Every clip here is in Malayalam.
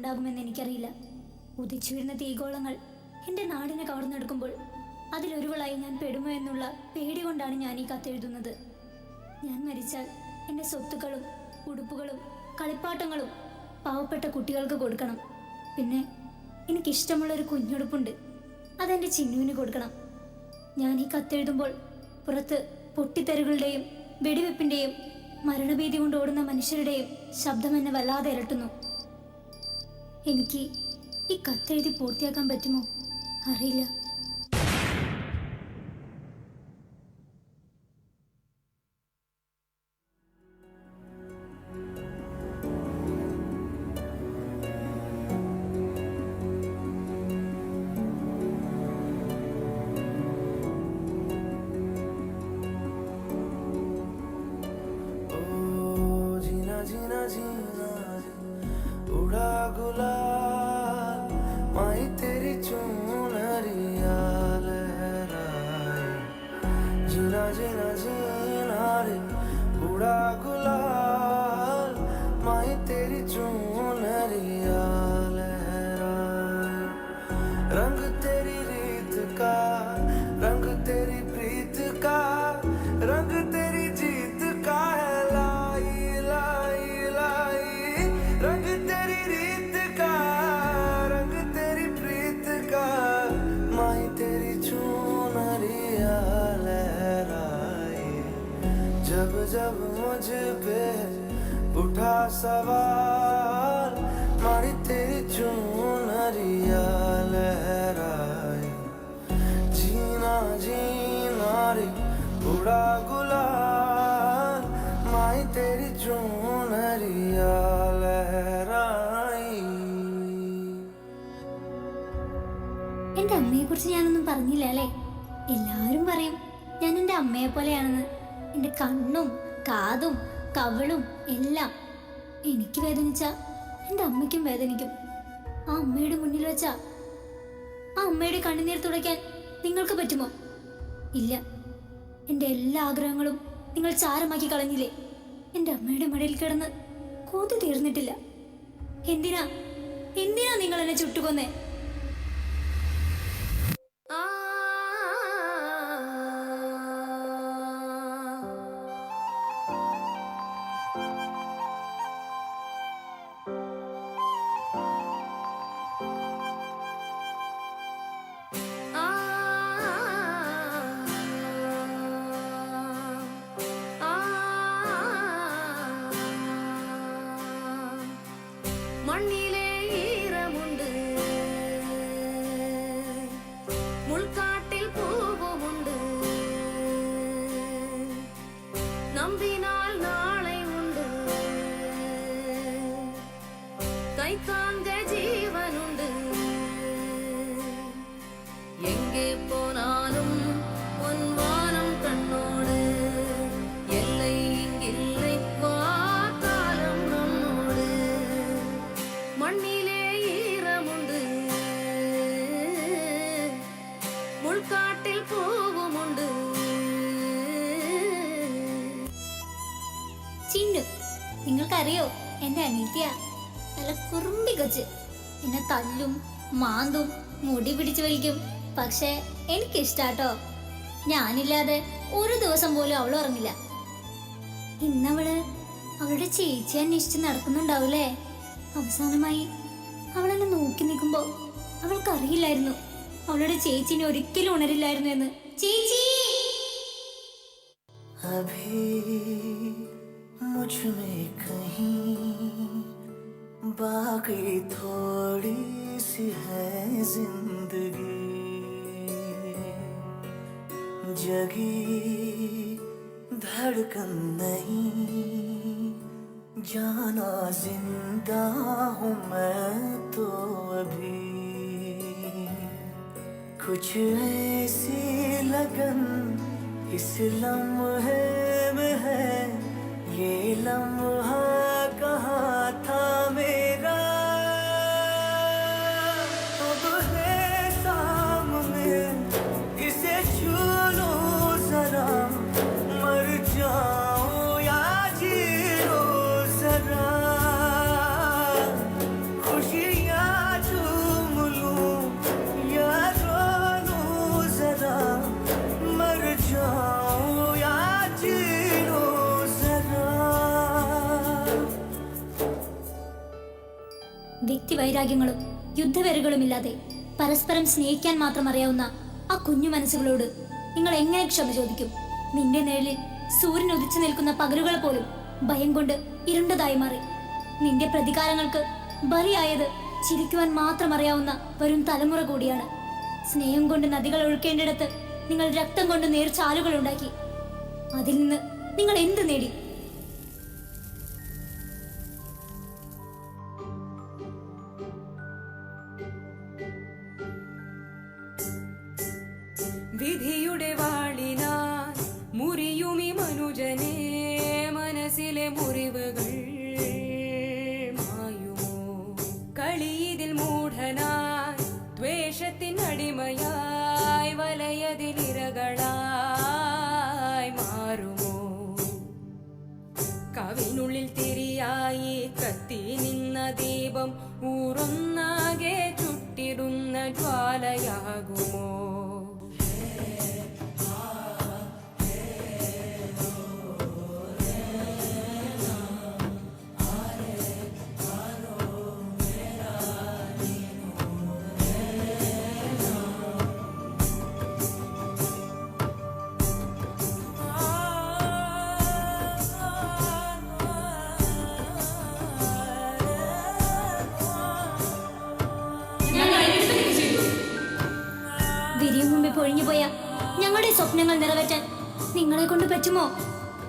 ഉണ്ടാകുമെന്ന് എനിക്കറിയില്ല. ഉദിച്ചു വീഴുന്ന തീഗോളങ്ങൾ എൻ്റെ നാടിനെ കവർന്നെടുക്കുമ്പോൾ അതിലൊരുവളായി ഞാൻ പെടുമോ എന്നുള്ള പേടി കൊണ്ടാണ് ഞാൻ ഈ കത്തെഴുതുന്നത്. ഞാൻ മരിച്ചാൽ എൻ്റെ സ്വത്തുക്കളും ഉടുപ്പുകളും കളിപ്പാട്ടങ്ങളും പാവപ്പെട്ട കുട്ടികൾക്ക് കൊടുക്കണം. പിന്നെ എനിക്കിഷ്ടമുള്ളൊരു കുഞ്ഞുടുപ്പുണ്ട്, അതെൻ്റെ ചിന്നുവിന് കൊടുക്കണം. ഞാൻ ഈ കത്തെഴുതുമ്പോൾ പുറത്ത് പൊട്ടിത്തെറികളുടെയും വെടിവെപ്പിൻ്റെയും മരണഭീതി കൊണ്ട് ഓടുന്ന മനുഷ്യരുടെയും ശബ്ദം എന്നെ വല്ലാതെ ഇരട്ടുന്നു. എനിക്ക് ഈ കത്തെഴുതി പൂർത്തിയാക്കാൻ പറ്റുമോ അറിയില്ല. जीना जीना उड़ा गुलाल माई तेरी चुनरिया लहराए। जीना जीना जीना रे उड़ा गुलाल माई तेरी चुनरिया लहराए। रंग तेरी रीत का, रंग तेरी प्रीत का, रंग तेरी जीत का है। रंग तेरी रीत का, रंग तेरी प्रीत का, माई तेरी चुनरिया लहराए। जब जब मुझ पे उठा सवाल, माई तेरी चुनरिया लहराए। जीना जीना रे उड़ा गुलाल, माई तेरी चुनरिया लहराई। എൻ്റെ അമ്മയെക്കുറിച്ച് ഞാനൊന്നും പറഞ്ഞില്ല അല്ലേ? എല്ലാവരും പറയും ഞാൻ എൻ്റെ അമ്മയെ പോലെയാണെന്ന്. എൻ്റെ കണ്ണും കാതും കവിളും എല്ലാം. എനിക്ക് വേദനിച്ച എൻ്റെ അമ്മയ്ക്കും വേദനിക്കും. ആ അമ്മയുടെ മുന്നിൽ വെച്ചാ ആ അമ്മയുടെ കണ്ണുനീർ തുടയ്ക്കാൻ നിങ്ങൾക്ക് പറ്റുമോ? ഇല്ല. എൻ്റെ എല്ലാ ആഗ്രഹങ്ങളും നിങ്ങൾ ചാരമാക്കി കളഞ്ഞില്ലേ? എൻ്റെ അമ്മയുടെ മടിയിൽ കിടന്ന് കൊതി തീർന്നിട്ടില്ല. എന്തിനാ നിങ്ങൾ എന്നെ ചുട്ടുകൊന്നേ? മണ്ണിലെ ഈരമുണ്ട്, മുൾക്കാട്ടിൽ പൂവുമുണ്ട്, നമ്പിനാൽ നാളെ ഉണ്ട്, കൈത്താങ്ക ജീവനുണ്ട്. എங்கே പോനാലും പൊൻവാനം കണ്ണോട്, എல்லை இங்கில்லை வாக்காலம் நம்மோடு. മണ്ണിലെ ഈരമുണ്ട്, മുൾക്കാട്ടിൽ പൂവുമുണ്ട്. ചിന്നു, നിങ്ങൾക്കറിയോ എൻ്റെ അനിത്യ നല്ല കുറുമ്പി കൊച്ച്. എന്നെ തല്ലും മാന്തും മുടി പിടിച്ചു വലിക്കും. പക്ഷെ എനിക്കിഷ്ടാട്ടോ. ഞാനില്ലാതെ ഒരു ദിവസം പോലും അവൾ ഉറങ്ങില്ല. ഇന്നവള് അവളുടെ ചേച്ചി അന്വേഷിച്ച് നടക്കുന്നുണ്ടാവൂലേ? അവസാനമായി അവളെന്നെ നോക്കി നിൽക്കുമ്പോ അവൾക്കറിയില്ലായിരുന്നു അവളുടെ ചേച്ചിനെ ഒരിക്കലും ഉണരില്ലായിരുന്നു എന്ന്. ചേച്ചി अभी मुझ में कहीं बाकी थोड़ी सी है जिंदगी, जगी धड़कन नहीं, जाना जिंदा हूँ मैं तो अभी। कुछ ऐसी लगन इस लम्हे में है, ये लम्हा कहाँ था मेरा। अब है सामने, इसे छू लो जरा, मर जाऊं या जी लो जरा। खुशी വ്യക്തിവൈരാഗ്യങ്ങളും യുദ്ധവെറുകളുമില്ലാതെ പരസ്പരം സ്നേഹിക്കാൻ മാത്രം അറിയാവുന്ന ആ കുഞ്ഞു മനസ്സുകളോട് നിങ്ങൾ എങ്ങനെ ക്ഷമ ചോദിക്കും? നിന്റെ നിഴലിൽ സൂര്യൻ ഉദിച്ചു നിൽക്കുന്ന പകലുകൾ പോലും ഭയം കൊണ്ട് ഇരുണ്ടതായി മാറി. നിന്റെ പ്രതികാരങ്ങൾക്ക് ബലിയായത് ചിരിക്കുവാൻ മാത്രം അറിയാവുന്ന വരും തലമുറ കൂടിയാണ്. സ്നേഹം കൊണ്ട് നദികൾ ഒഴുക്കേണ്ടിടത്ത് നിങ്ങൾ രക്തം കൊണ്ട് നേർച്ചാലുകൾ ഉണ്ടാക്കി. അതിൽ നിന്ന് നിങ്ങൾ എന്ത് നേടി? വിധിയുടെ വാളിനാൽ മുറിയുമി മനുജനെ മനസ്സിലെ മുറിവുകൾ മായുമോ? കളിയിതിൽ മൂഢനായി ദ്വേഷത്തിൻ അടിമയായി വലയതിലിരകളായി മാറുമോ? കവിനുള്ളിൽ തിരിയായി കത്തി നിന്ന ദീപം ഊറൊന്നാകെ ചുട്ടിടുന്ന ജ്വാലയാകുമോ? വിരിയും മുമ്പേ പൊഴിഞ്ഞുപോയ ഞങ്ങളുടെ സ്വപ്നങ്ങൾ നിറവേറ്റാൻ നിങ്ങളെ കൊണ്ട് പറ്റുമോ?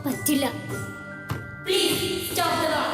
പറ്റില്ല. Please stop the war.